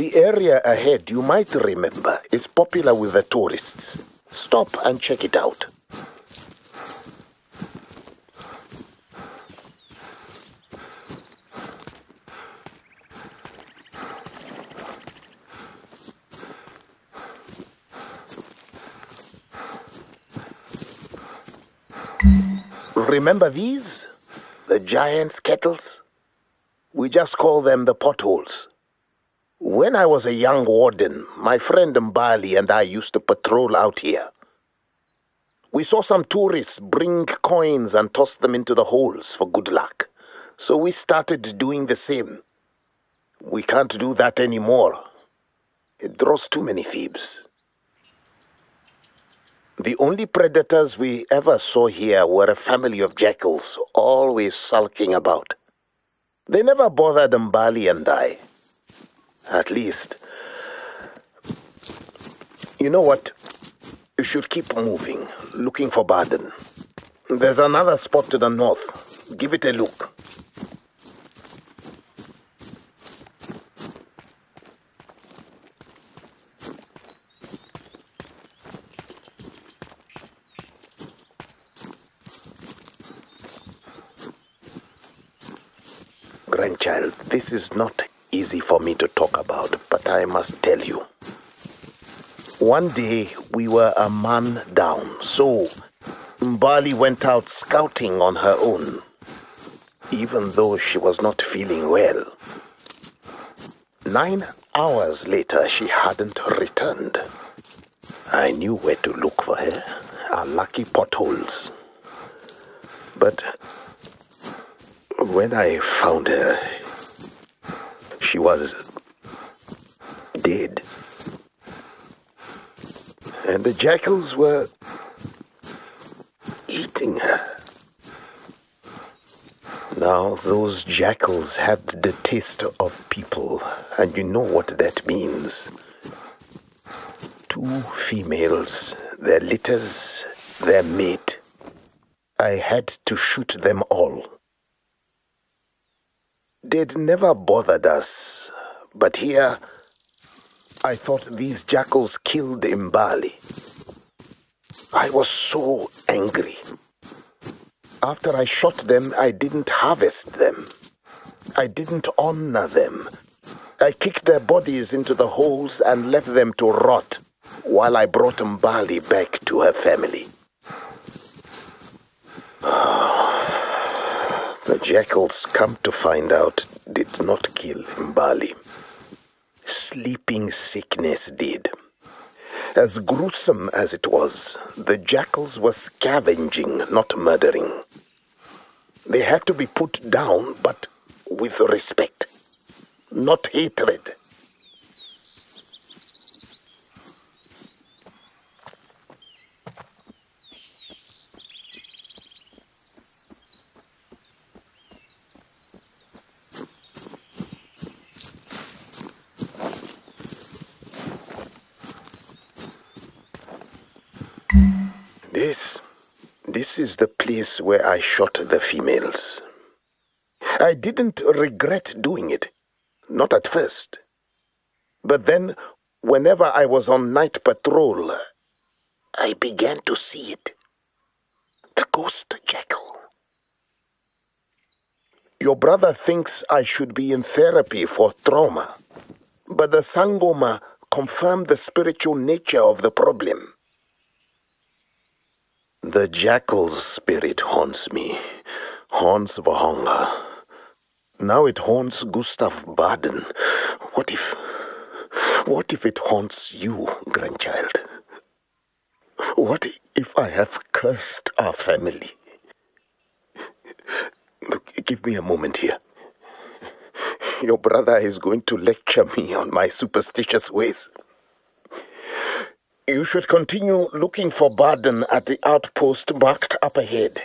The area ahead, you might remember, is popular with the tourists. Stop and check it out. Remember these? The giant's kettles? We just call them the potholes. When I was a young warden, my friend Mbali and I used to patrol out here. We saw some tourists bring coins and toss them into the holes for good luck. So we started doing the same. We can't do that anymore. It draws too many thieves. The only predators we ever saw here were a family of jackals, always sulking about. They never bothered Mbali and I. At least. You know what? You should keep moving, looking for Baden. There's another spot to the north. Give it a look. Grandchild, this is not easy for me to talk about, but I must tell you. One day we were a man down, so Mbali went out scouting on her own, even though she was not feeling well. 9 hours later, she hadn't returned. I knew where to look for her, our lucky potholes. But when I found her, she was dead. And the jackals were eating her. Now, those jackals had the taste of people, and you know what that means. 2 females, their litters, their mate. I had to shoot them all. They'd never bothered us, but here I thought these jackals killed Mbali. I was so angry. After I shot them, I didn't harvest them. I didn't honor them. I kicked their bodies into the holes and left them to rot while I brought Mbali back to her family. The jackals, come to find out, did not kill Mbali. Sleeping sickness did. As gruesome as it was, the jackals were scavenging, not murdering. They had to be put down, but with respect, not hatred. This is the place where I shot the females. I didn't regret doing it, not at first. But then, whenever I was on night patrol, I began to see it. The ghost jackal. Your brother thinks I should be in therapy for trauma, but the Sangoma confirmed the spiritual nature of the problem. The jackal's spirit haunts me, haunts Vahanga. Now it haunts Gustav Baden. What if it haunts you, grandchild? What if I have cursed our family? Look, give me a moment here. Your brother is going to lecture me on my superstitious ways. You should continue looking for Baden at the outpost marked up ahead.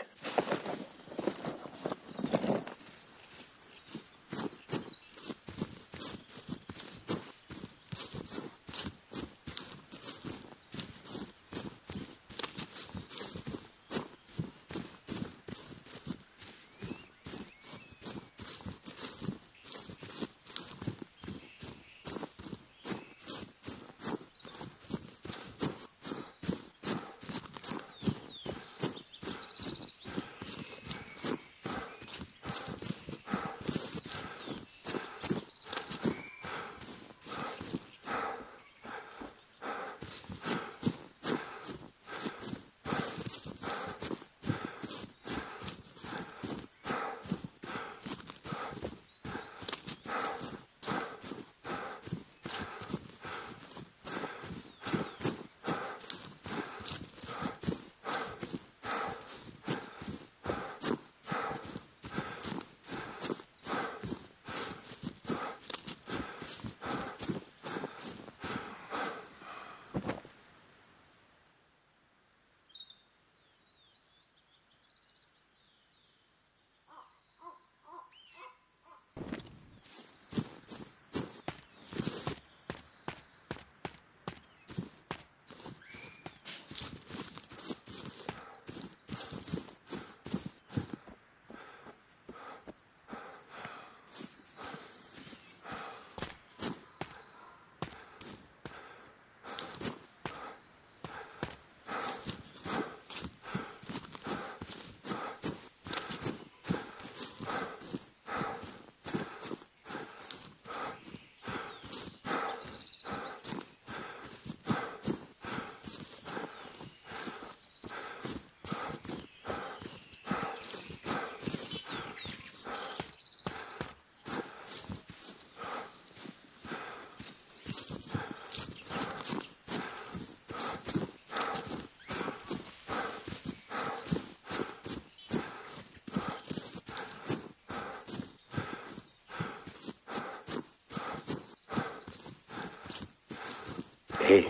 Hey,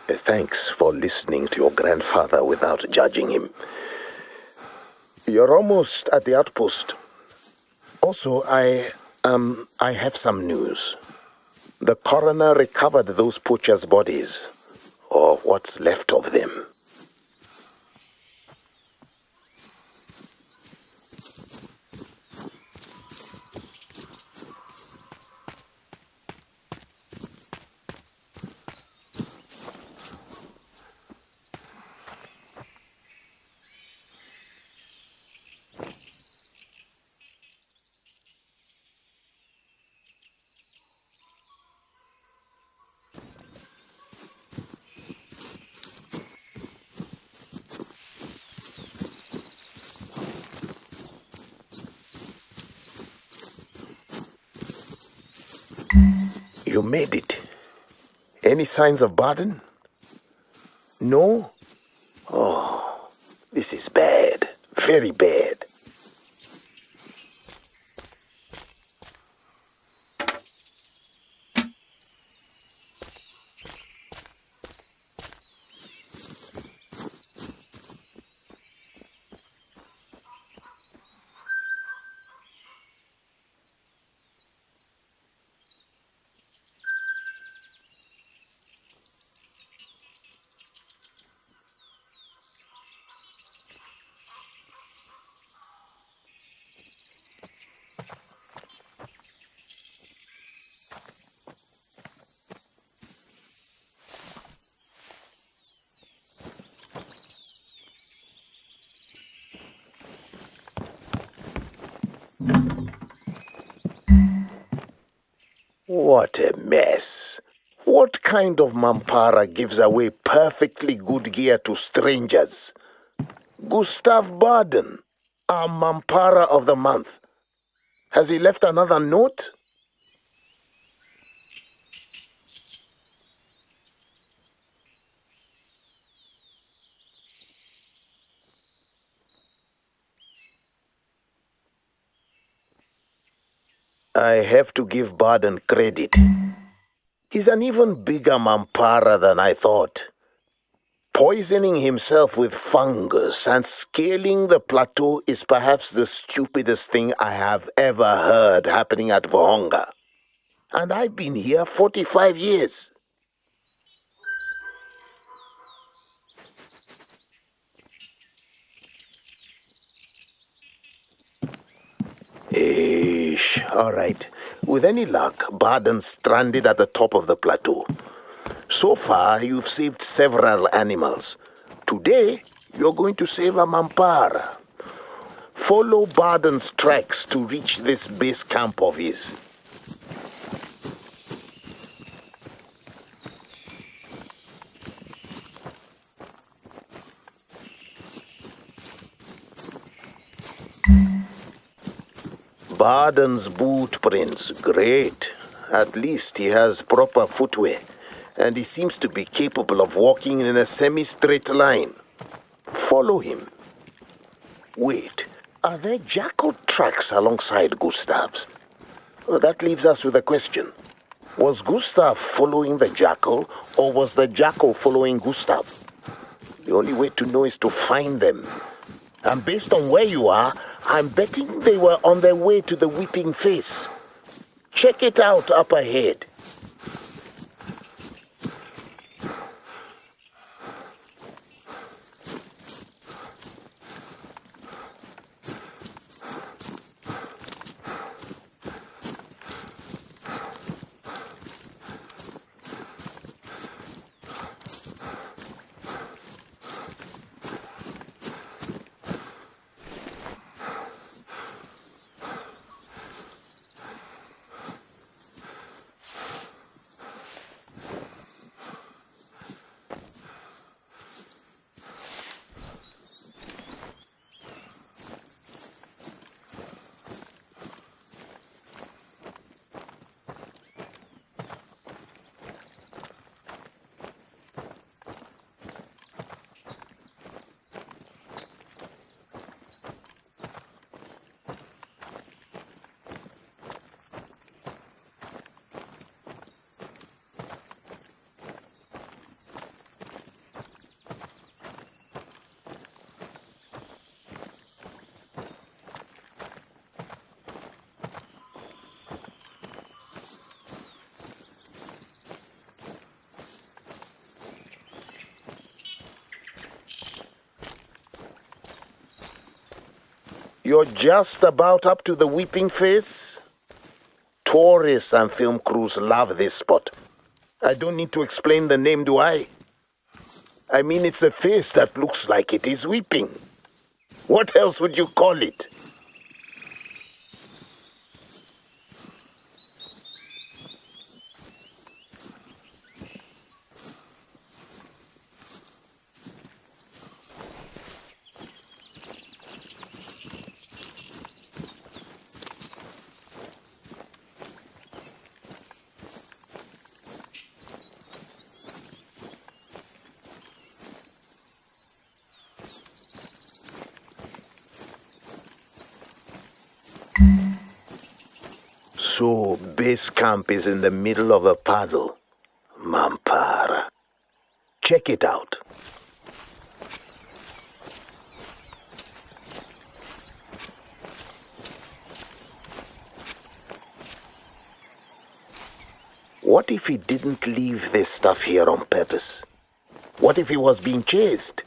thanks for listening to your grandfather without judging him. You're almost at the outpost. Also, I have some news. The coroner recovered those poachers' bodies, or what's left of them. You made it. Any signs of Baden? No? Oh, this is bad. Very bad. What a mess. What kind of mampara gives away perfectly good gear to strangers? Gustav Baden, our mampara of the month. Has he left another note? I have to give Baden credit. He's an even bigger mampara than I thought. Poisoning himself with fungus and scaling the plateau is perhaps the stupidest thing I have ever heard happening at Vohonga. And I've been here 45 years. All right. With any luck, Baden's stranded at the top of the plateau. So far, you've saved several animals. Today, you're going to save a mampara. Follow Baden's tracks to reach this base camp of his. Baden's boot prints, great. At least he has proper footwear, and he seems to be capable of walking in a semi-straight line. Follow him. Wait, are there jackal tracks alongside Gustav's? Well, that leaves us with a question. Was Gustav following the jackal, or was the jackal following Gustav? The only way to know is to find them. And based on where you are, I'm betting they were on their way to the Weeping Face. Check it out up ahead. You're just about up to the weeping face? Tourists and film crews love this spot. I don't need to explain the name, do I? I mean, it's a face that looks like it is weeping. What else would you call it? So, base camp is in the middle of a puddle. Mampara. Check it out. What if he didn't leave this stuff here on purpose? What if he was being chased?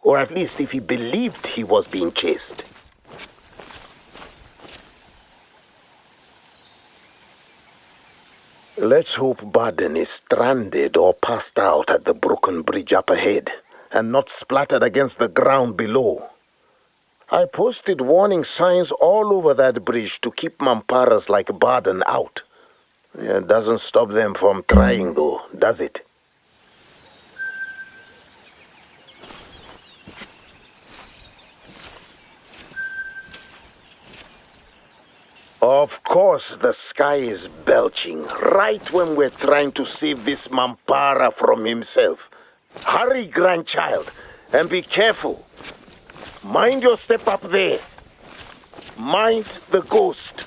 Or at least if he believed he was being chased? Let's hope Baden is stranded or passed out at the broken bridge up ahead, and not splattered against the ground below. I posted warning signs all over that bridge to keep Mamparas like Baden out. It doesn't stop them from trying though, does it? Of course the sky is belching, right when we're trying to save this Mampara from himself. Hurry, grandchild, and be careful. Mind your step up there. Mind the ghost.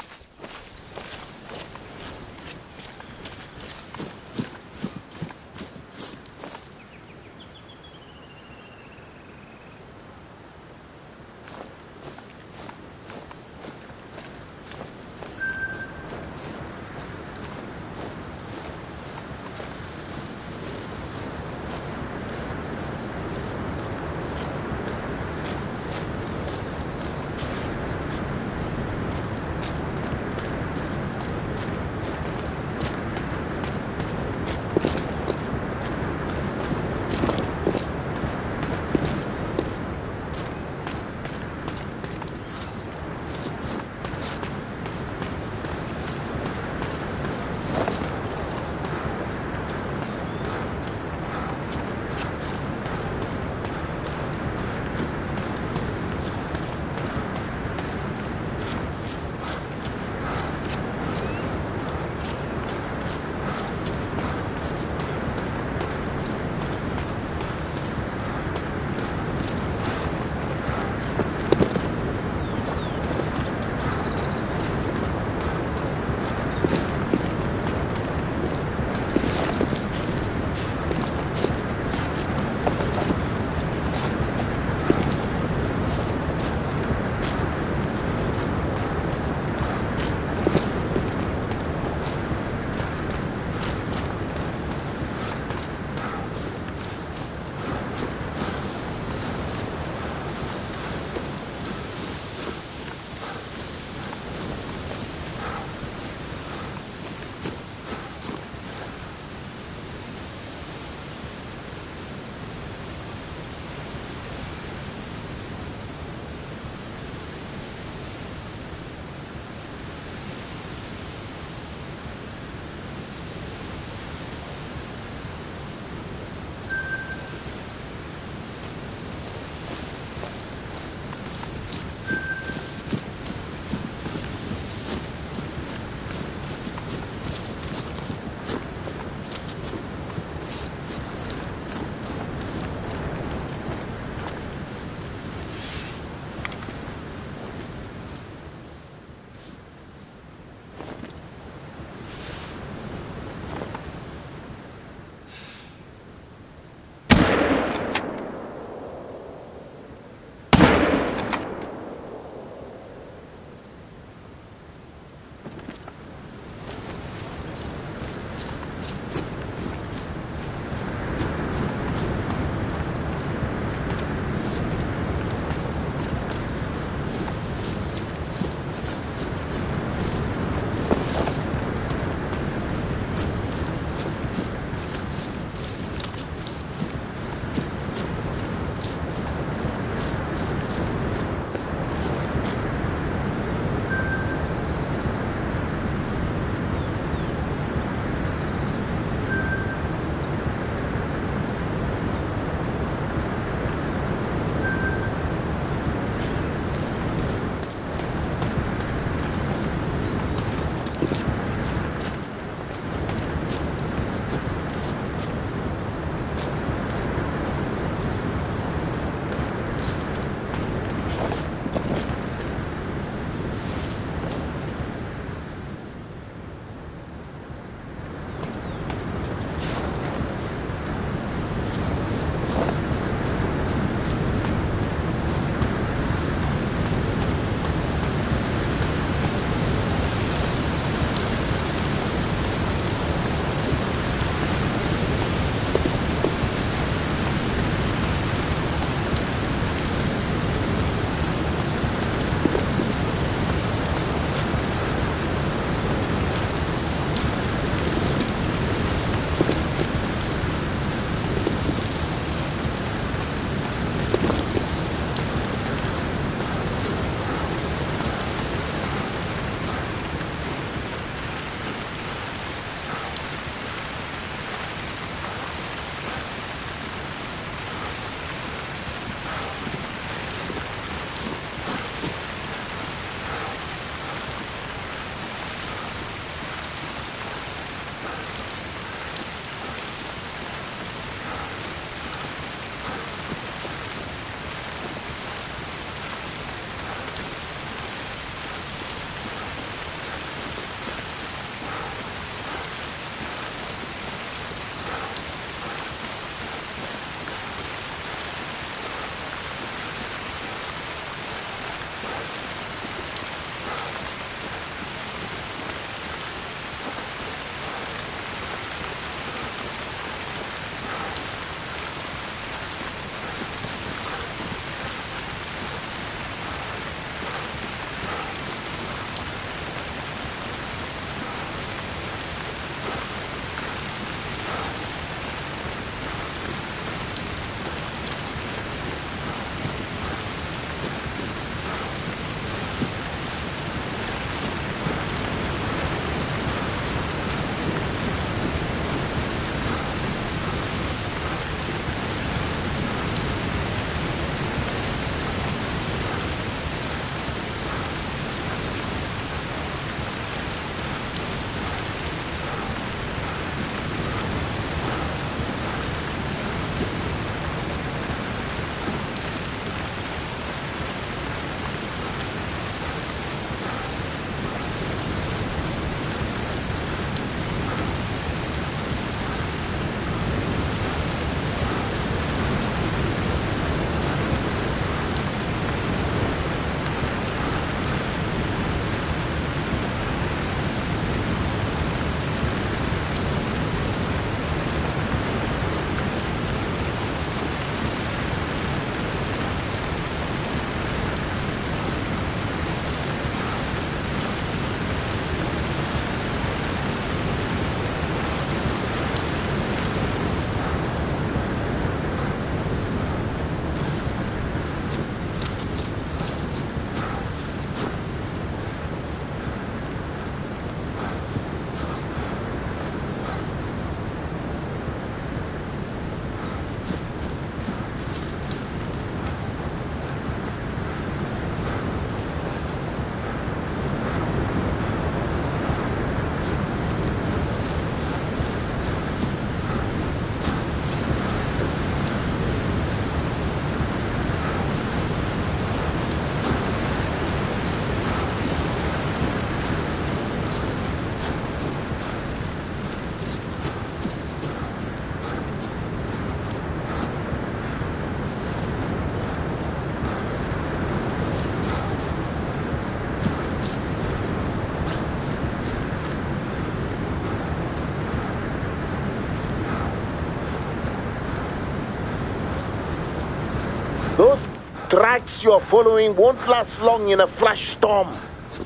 tracks you're following won't last long in a flash storm.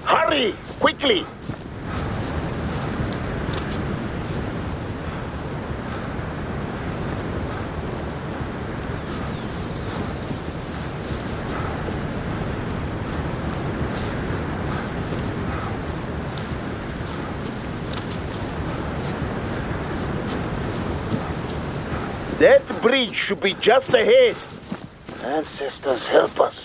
Hurry, quickly! That bridge should be just ahead. Ancestors, help us.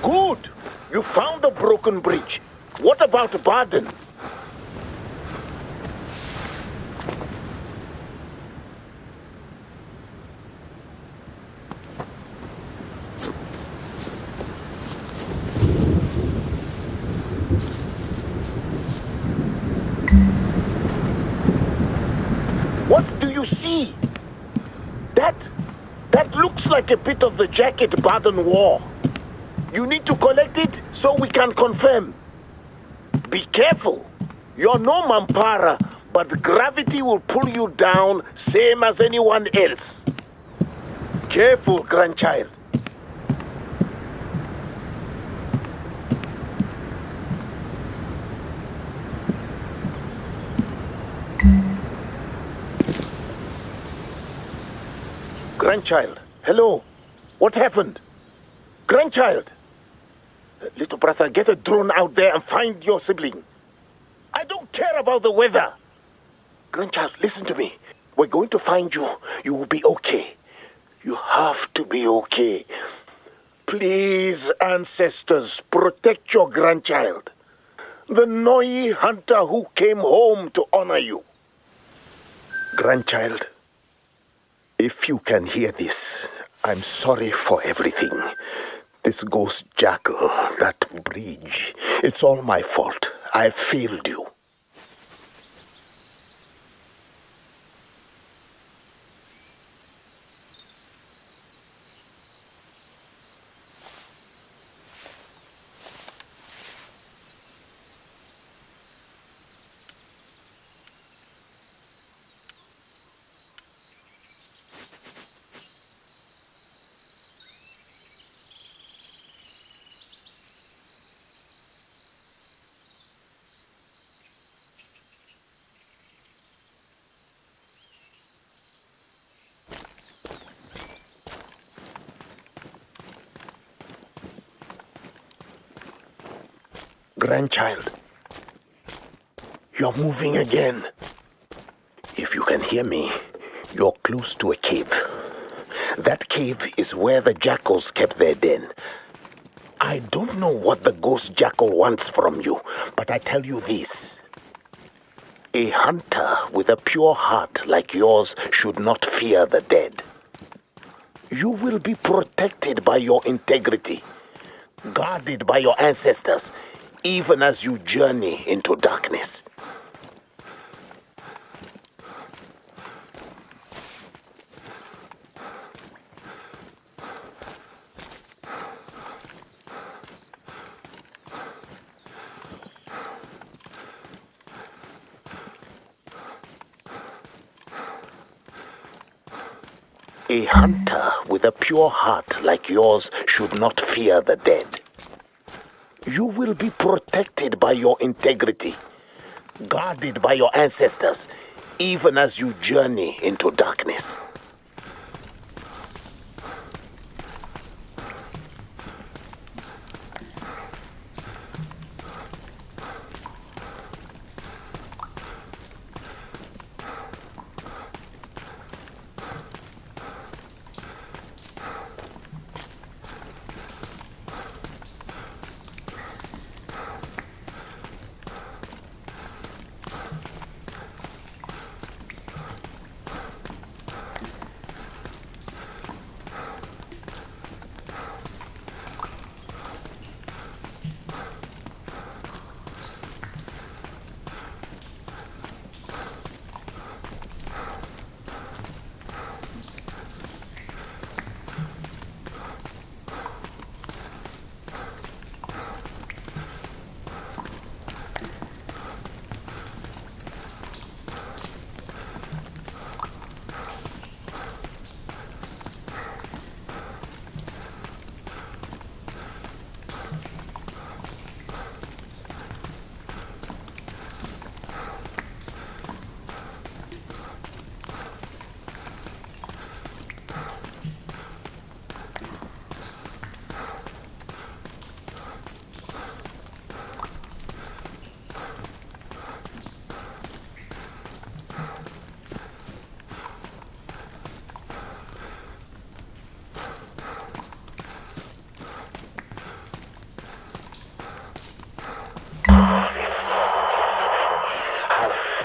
Good! You found the broken bridge. What about Baden? What do you see? That looks like a bit of the jacket Baden wore. You need to collect it so we can confirm. Be careful. You're no Mampara, but gravity will pull you down same as anyone else. Careful, grandchild. Grandchild, hello. What happened? Grandchild. Little brother, get a drone out there and find your sibling. I don't care about the weather. Grandchild, listen to me. We're going to find you. You will be okay. You have to be okay. Please, ancestors, protect your grandchild. The Noi hunter who came home to honor you. Grandchild, if you can hear this, I'm sorry for everything. This ghost jackal, that bridge, it's all my fault. I failed you. Grandchild, you're moving again. If you can hear me, you're close to a cave. That cave is where the jackals kept their den. I don't know what the ghost jackal wants from you, but I tell you this. A hunter with a pure heart like yours should not fear the dead. You will be protected by your integrity, guarded by your ancestors, even as you journey into darkness. A hunter with a pure heart like yours should not fear the dead. You will be protected by your integrity, guarded by your ancestors, even as you journey into darkness.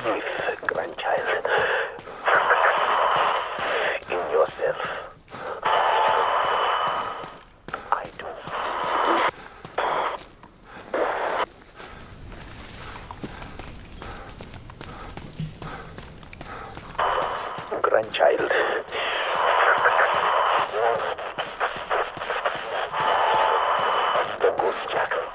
faith, grandchild, in yourself. I do. Grandchild. The ghost jackal.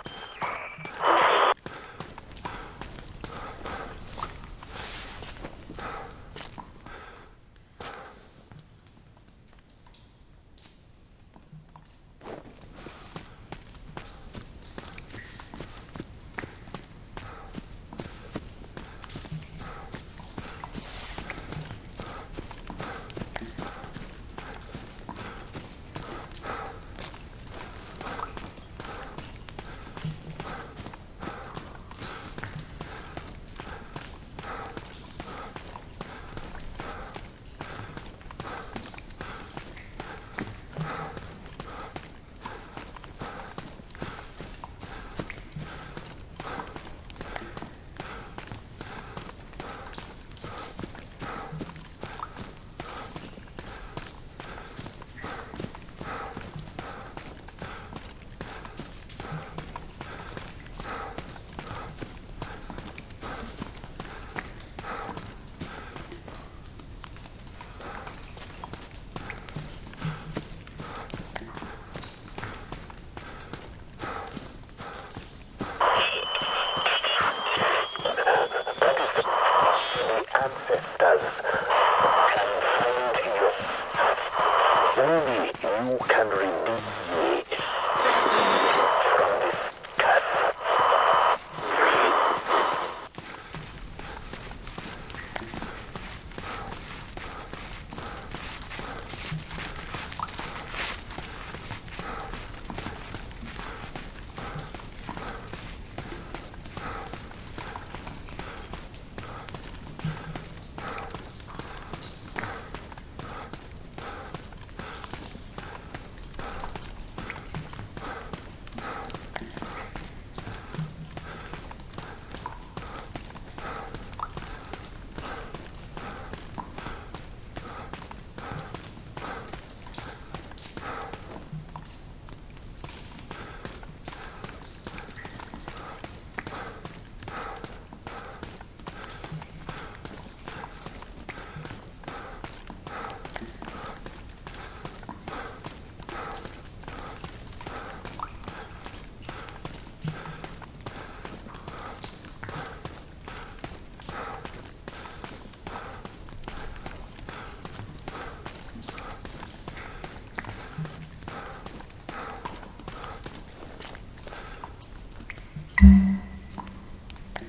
Ancestors can find you. Only you can redeem me from this curse.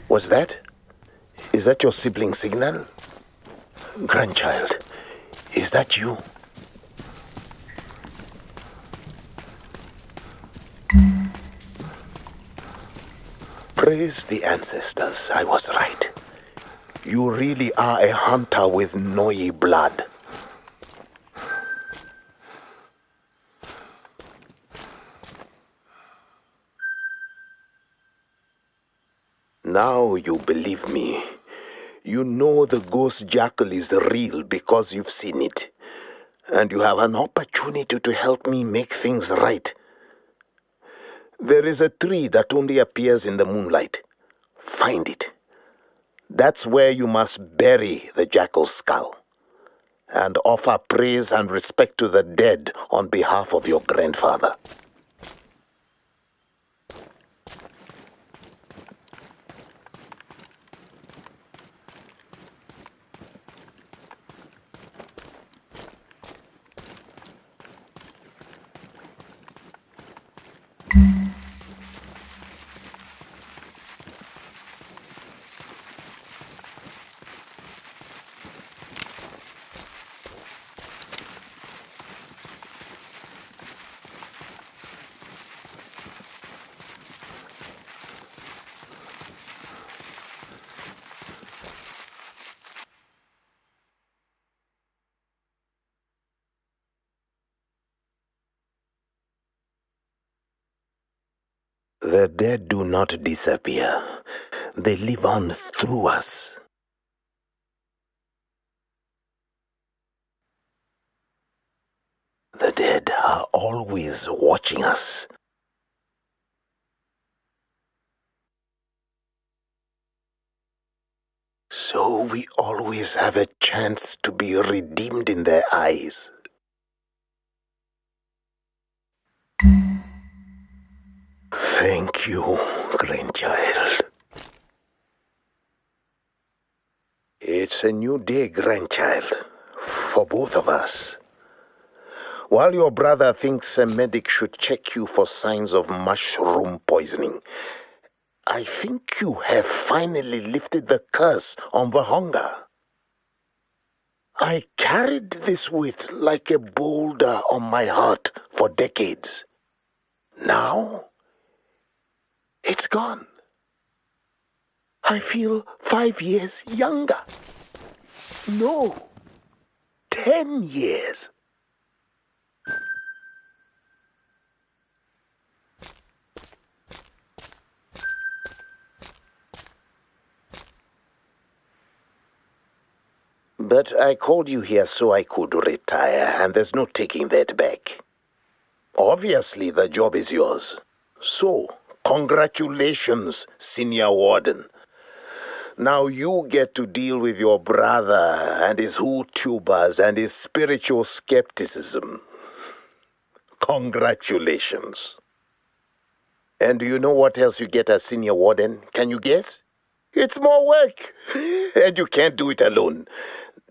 Was that? Is that your sibling signal? Grandchild, is that you? Praise the ancestors, I was right. You really are a hunter with Noi blood. Now you believe me. You know the ghost jackal is real because you've seen it. And you have an opportunity to help me make things right. There is a tree that only appears in the moonlight. Find it. That's where you must bury the jackal's skull. And offer praise and respect to the dead on behalf of your grandfather. The dead do not disappear. They live on through us. The dead are always watching us. So we always have a chance to be redeemed in their eyes. Thank you, grandchild. It's a new day, grandchild, for both of us. While your brother thinks a medic should check you for signs of mushroom poisoning, I think you have finally lifted the curse on the hunger. I carried this weight like a boulder on my heart for decades. Now, it's gone. I feel 5 years younger. No, 10 years. But I called you here so I could retire, and there's no taking that back. Obviously, the job is yours. So, congratulations, Senior Warden. Now you get to deal with your brother and his YouTubers and his spiritual skepticism. Congratulations. And do you know what else you get as Senior Warden? Can you guess? It's more work. And you can't do it alone.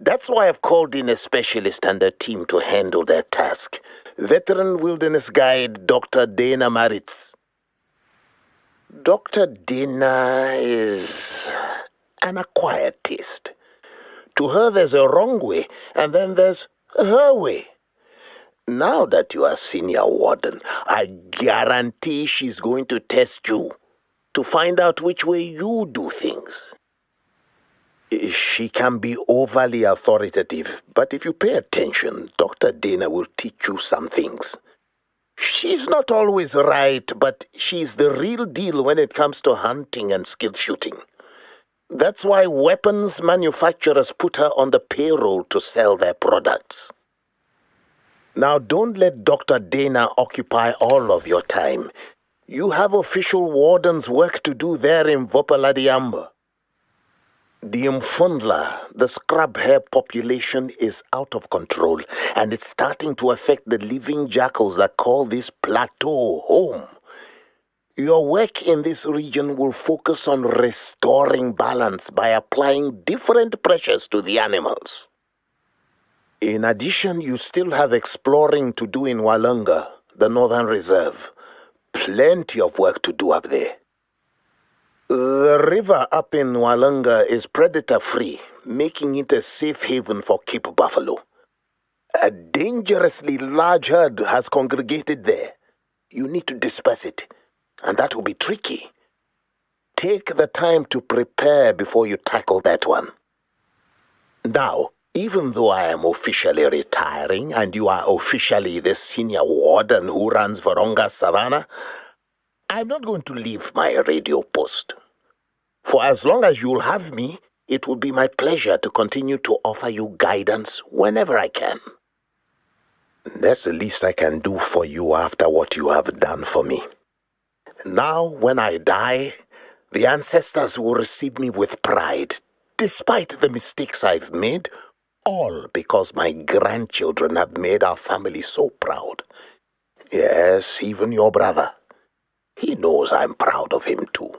That's why I've called in a specialist and a team to handle that task. Veteran wilderness guide Dr. Dana Maritz. Dr. Dana is an acquired taste. To her there's a wrong way, and then there's her way. Now that you are Senior Warden, I guarantee she's going to test you to find out which way you do things. She can be overly authoritative, but if you pay attention, Dr. Dana will teach you some things. She's not always right, but she's the real deal when it comes to hunting and skill shooting. That's why weapons manufacturers put her on the payroll to sell their products. Now, don't let Dr. Dana occupy all of your time. You have official wardens' work to do there in Vopaladiamba. The Mfundla, the scrub hare population, is out of control, and it's starting to affect the living jackals that call this plateau home. Your work in this region will focus on restoring balance by applying different pressures to the animals. In addition, you still have exploring to do in Walunga, the Northern Reserve. Plenty of work to do up there. The river up in Walunga is predator-free, making it a safe haven for Cape buffalo. A dangerously large herd has congregated there. You need to disperse it, and that will be tricky. Take the time to prepare before you tackle that one. Now, even though I am officially retiring and you are officially the Senior Warden who runs Varonga Savannah, I'm not going to leave my radio post. For as long as you'll have me, it will be my pleasure to continue to offer you guidance whenever I can. That's the least I can do for you after what you have done for me. Now, when I die, the ancestors will receive me with pride, despite the mistakes I've made, all because my grandchildren have made our family so proud. Yes, even your brother. He knows I'm proud of him too.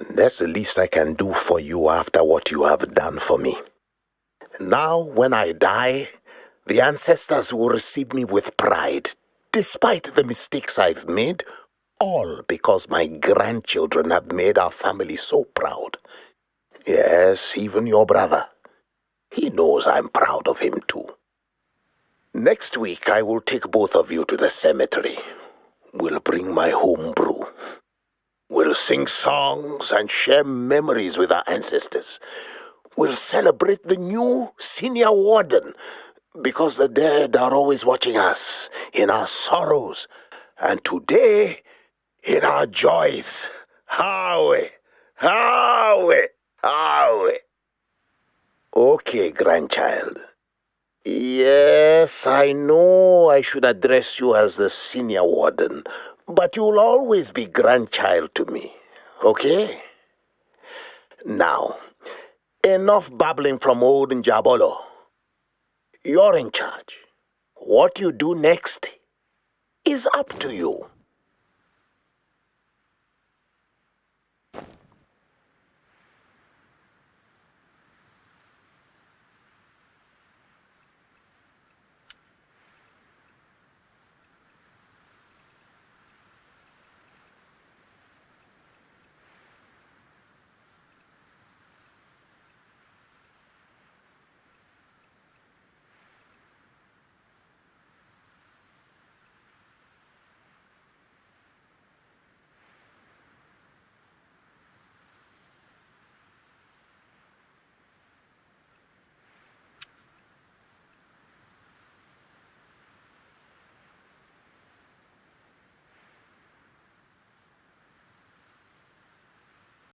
That's the least I can do for you after what you have done for me. Now, when I die, the ancestors will receive me with pride, despite the mistakes I've made, all because my grandchildren have made our family so proud. Yes, even your brother. He knows I'm proud of him too. Next week, I will take both of you to the cemetery. We'll bring my home brew. We'll sing songs and share memories with our ancestors. We'll celebrate the new Senior Warden, because the dead are always watching us in our sorrows, and today in our joys. Howe, howe, howe. Okay, grandchild. Yes, I know I should address you as the senior warden, but you'll always be grandchild to me, okay? Now, enough babbling from old Njabolo. You're in charge. What you do next is up to you.